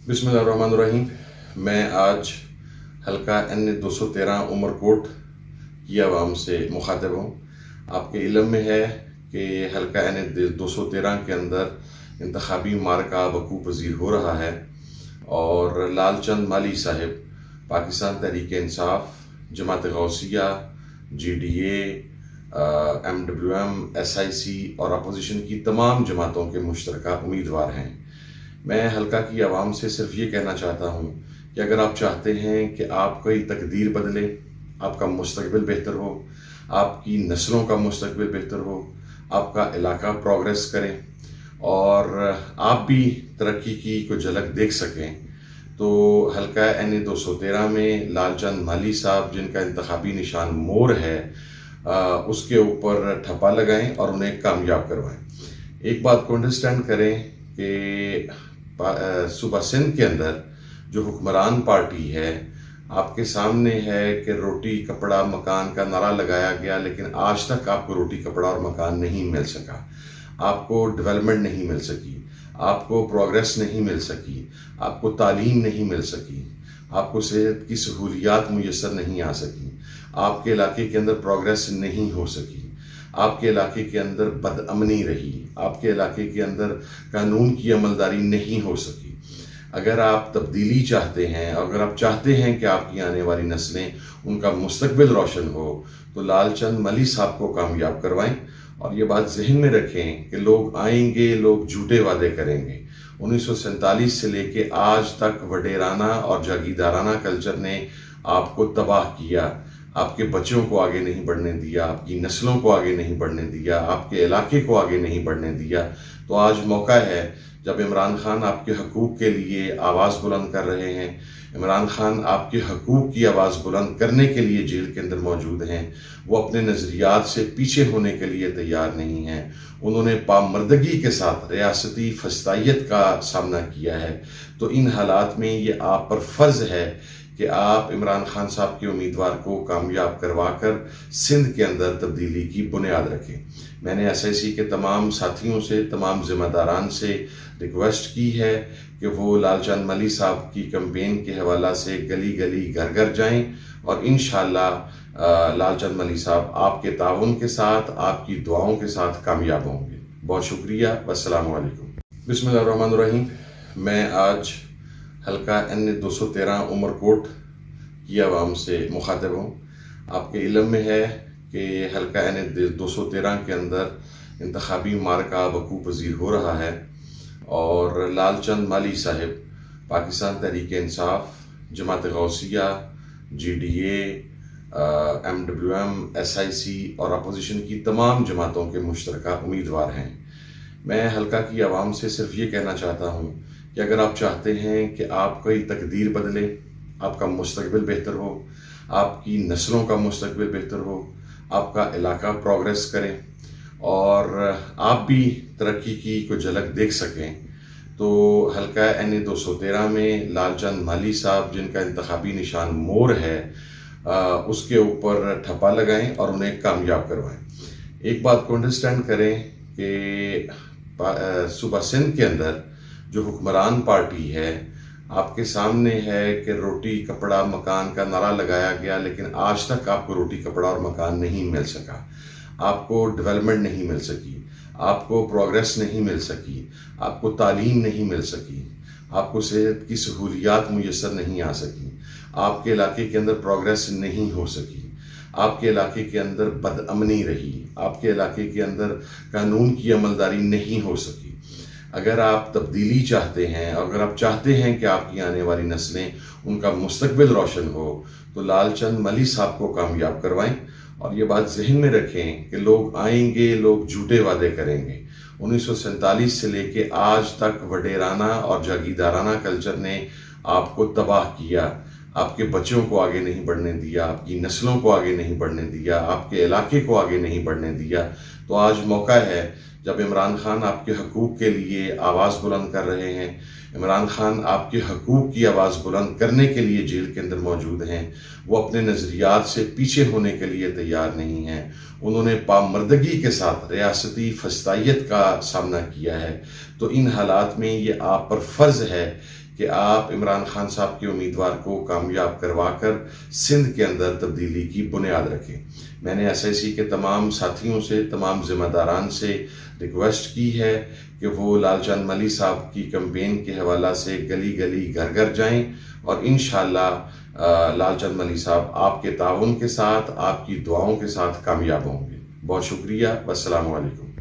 बिस्मिल्लाहिर्रहमानिर्रहीम। मैं आज हल्का N213 उमरकोट की आवाम से मुखातिब हूँ। आपके इल्म में है कि हल्का N213 के अंदर इंतखाबी मार्का वकूअ पज़ीर हो रहा है और लालचंद माली साहिब पाकिस्तान तहरीक इंसाफ, जमात गौसिया, GDA, MWM, SIC और अपोजिशन की तमाम जमातों के मुश्तरका उम्मीदवार हैं। मैं हल्का की आवाम से सिर्फ ये कहना चाहता हूँ कि अगर आप चाहते हैं कि आपकी तकदीर बदले, आपका मुस्तकबिल बेहतर हो, आपकी नस्लों का मुस्तकबिल बेहतर हो, आपका इलाका प्रोग्रेस करे और आप भी तरक्की की कोई झलक देख सकें, तो हल्का N213 में लालचंद माली साहब, जिनका इंतखाबी निशान मोर है, उसके ऊपर ठप्पा लगाएं और उन्हें कामयाब करवाएं। एक बात को अंडरस्टैंड करें कि सूबा सिंध के अंदर जो हुक्मरान पार्टी है, आपके सामने है कि रोटी कपड़ा मकान का नारा लगाया गया, लेकिन आज तक आपको रोटी कपड़ा और मकान नहीं मिल सका, आपको डेवलपमेंट नहीं मिल सकी, आपको प्रोग्रेस नहीं मिल सकी, आपको तालीम नहीं मिल सकी, आपको सेहत की सहूलियात मुयस्सर नहीं आ सकी, आपके इलाके के अंदर प्रोग्रेस नहीं हो सकी, आपके इलाके के अंदर बदअमनी रही, आपके इलाके के अंदर कानून की अमलदारी नहीं हो सकी। अगर आप तब्दीली चाहते हैं, अगर आप चाहते हैं कि आपकी आने वाली नस्लें, उनका मुस्तकबिल रोशन हो, तो लालचंद माली साहब को कामयाब करवाएं। और ये बात जहन में रखें कि लोग आएंगे, लोग झूठे वादे करेंगे। 1947 से लेके आज तक वडेराना और जागीरदाराना कल्चर ने आपको तबाह किया, आपके बच्चों को आगे नहीं बढ़ने दिया, आपकी नस्लों को आगे नहीं बढ़ने दिया, आपके इलाके को आगे नहीं बढ़ने दिया। तो आज मौका है जब इमरान खान आपके हकूक़ के लिए आवाज़ बुलंद कर रहे हैं, इमरान खान आपके हकूक़ की आवाज़ बुलंद करने के लिए जेल के अंदर मौजूद हैं, वो अपने नज़रियात से पीछे होने के लिए तैयार नहीं हैं। उन्होंने पामर्दगी के साथ रियासती फस्तायत का सामना किया है। तो इन हालात में ये आप पर फ़र्ज़ है कि आप इमरान खान साहब के उम्मीदवार को कामयाब करवा कर सिंध के अंदर तब्दीली की बुनियाद रखें। मैंने SIC के तमाम साथियों से, तमाम ज़िम्मेदारान से रिक्वेस्ट की है कि वो लालचंद माली साहब की कैंपेन के हवाला से गली गली घर घर जाएं और इंशाअल्लाह लालचंद माली साहब आपके ताउन के साथ, आपकी दुआओं के साथ कामयाब होंगे। बहुत शुक्रिया। अस्सलामु अलैकुम। बिस्मिल्लाहिर्रहमानिर्रहीम। मैं आज हल्का N213 उमरकोट की आवाम से मुखातिब हूँ। आपके इल्म में है कि हल्का N213 के अंदर इंतखाबी मार्का वकूअ पज़ीर हो रहा है और लालचंद माली साहिब पाकिस्तान तहरीक इंसाफ, जमात गौसिया, GDA, MWM, SIC और अपोजिशन की तमाम जमातों के मुश्तरका उम्मीदवार हैं। मैं हल्का की आवाम से सिर्फ ये कहना चाहता हूँ कि अगर आप चाहते हैं कि आपकी तकदीर बदले, आपका मुस्तकबिल बेहतर हो, आपकी नस्लों का मुस्तकबिल बेहतर हो, आपका इलाका प्रोग्रेस करे और आप भी तरक्की की कोई झलक देख सकें, तो हल्का N213 में लालचंद माली साहब, जिनका इंतखाबी निशान मोर है, उसके ऊपर ठप्पा लगाएं और उन्हें कामयाब करवाएं। एक बात को अंडरस्टैंड करें कि सूबा सिंध के अंदर जो हुक्मरान पार्टी है, आपके सामने है कि रोटी कपड़ा मकान का नारा लगाया गया, लेकिन आज तक आपको रोटी कपड़ा और मकान नहीं मिल सका, आपको डेवलपमेंट नहीं मिल सकी, आपको प्रोग्रेस नहीं मिल सकी, आपको तालीम नहीं मिल सकी, आपको सेहत की सहूलियात मुयस्सर नहीं आ सकी, आपके इलाके के अंदर प्रोग्रेस नहीं हो सकी, आपके इलाके के अंदर बदअमनी रही, आपके इलाके के अंदर कानून की अमलदारी नहीं हो सकी। अगर आप तब्दीली चाहते हैं, अगर आप चाहते हैं कि आपकी आने वाली नस्लें, उनका मुस्तकबिल रोशन हो, तो लालचंद माली साहब को कामयाब करवाएं। और ये बात जहन में रखें कि लोग आएंगे, लोग झूठे वादे करेंगे। 1947 से लेके आज तक वडेराना और जागीरदाराना कल्चर ने आपको तबाह किया, आपके बच्चों को आगे नहीं बढ़ने दिया, आपकी नस्लों को आगे नहीं बढ़ने दिया, आपके इलाके को आगे नहीं बढ़ने दिया। तो आज मौका है जब इमरान खान आपके हकूक़ के लिए आवाज़ बुलंद कर रहे हैं, इमरान खान आपके हकूक़ की आवाज़ बुलंद करने के लिए जेल के अंदर मौजूद हैं, वो अपने नज़रियात से पीछे होने के लिए तैयार नहीं हैं। उन्होंने पामर्दगी के साथ रियासती फस्तायत का सामना किया है। तो इन हालात में ये आप पर फ़र्ज़ है کہ آپ عمران خان صاحب کے امیدوار کو کامیاب کروا کر سندھ کے اندر تبدیلی کی بنیاد رکھیں۔ میں نے SIC کے تمام ساتھیوں سے، تمام ذمہ داران سے ریکویسٹ کی ہے کہ وہ لال چند ملی صاحب کی کمپین کے حوالہ سے گلی گلی گھر گھر جائیں، اور انشاءاللہ لال چند ملی صاحب آپ کے تعاون کے ساتھ، آپ کی دعاؤں کے ساتھ کامیاب ہوں گے۔ بہت شکریہ، والسلام علیکم۔